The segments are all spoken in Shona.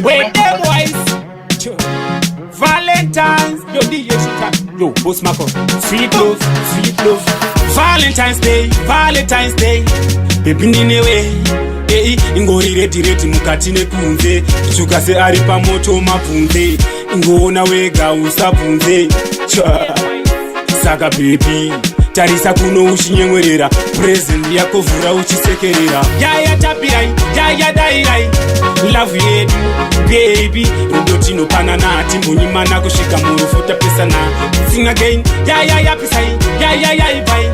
Wait, them boys. Valentine's, yo DJ Shita, yo Boss Marco. Sweet love, sweet love. Valentine's Day, Valentine's Day. Baby ninewe, ingori reti mukati nekunze. Chukase ari pamoto mapunze. Ingona wega usapunze. Saka baby, tarisa kuno ushinyemwerera. Present yako vura uchisekerera. Yaya tapirai, yaya dairai. Love yedu, baby. Rudotino pananati munyimana kushika murufuta pesa na. Sing again, yaya pisai, yaya ibai.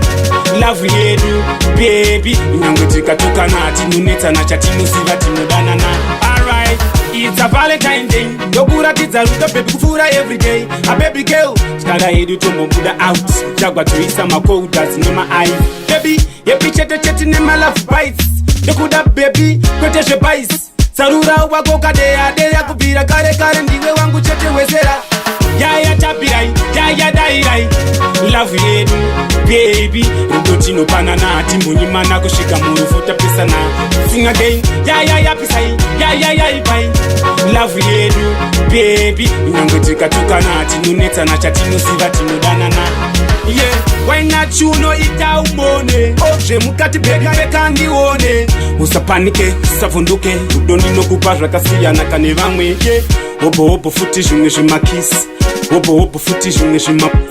Love yedu, baby. Nyangwetika tukanati nuneta na chatino siva tinodana na. Alright, it's a Valentine day. Yogura tizaruka baby kufura every day. A baby girl, skada hedu tomo buda out. Jagwa tuisa makodas nema eye. Baby, yepi chete nema love bites. Yokuda baby, kwete she bites. Sarura wako kadea kubira kare ndiwe wangu chete wezera. Yaya tapirai, yaya dairai. Love yedu, baby. Rudotino pananati munyimana kushika murufuta pesa na. Sing again, yaya pisai, yaya ibai. Love yedu, baby. Nyangwetika tukanati nuneta na chatino siva tinodana na. Yeah, why not you know ita umone. Oje mukati beka ndione. Usapanike, usavunduke. Udoni no kupazwa kasiya na kane vamwe. Yeah, obo futi jumwe jimakisi. Obo futi jumwe jimakisi.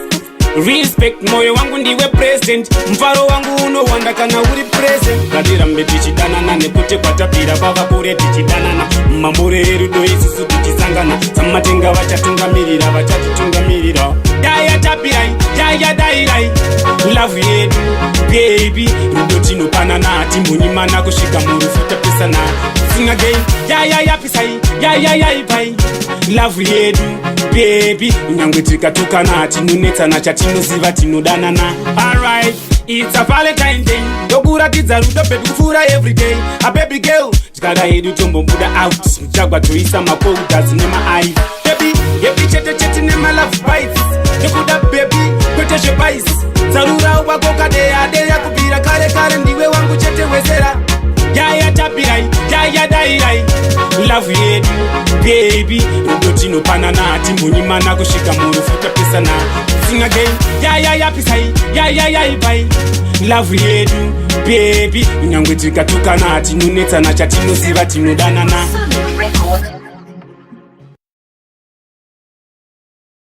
Respect moyo wangu ndiwe president. Mfaro wangu uno wanda kana uri present. Kadira mbeti chidanana nekute kwa tapira bava kure tichidanana. Mamure rudo isusu tichisangana. Samatenga vachatitungamirira. Yaya tapirai, yaya dairai. Love yedu, baby. Rudotino pananati munyimana kushika murufuta pesa na. Sing again, yaya pisai, yaya ibai. Love yedu, baby. Nyangwetika tukanati nuneta na chatino siva tinodana na. Alright, it's a Valentine day. Yogura tizaruka baby kufura every day. A baby girl, skada hedu tombo buda out. Jagwa tuisa makodas nema eye. Baby, yepi chete nema love bites. Yokuda baby, kwete she bites. Sarura wako kadea kubira kare ndiwe wangu chete wezera. Yaya tapirai, yaya dairai. Love yedu, baby. Rudotino pananati munyimana kushika murufuta pesa na. Sing again, yaya pisai, yaya ibai. Love yedu, baby. Nyangwetika tukanati nuneta na chatino siva tinodana na.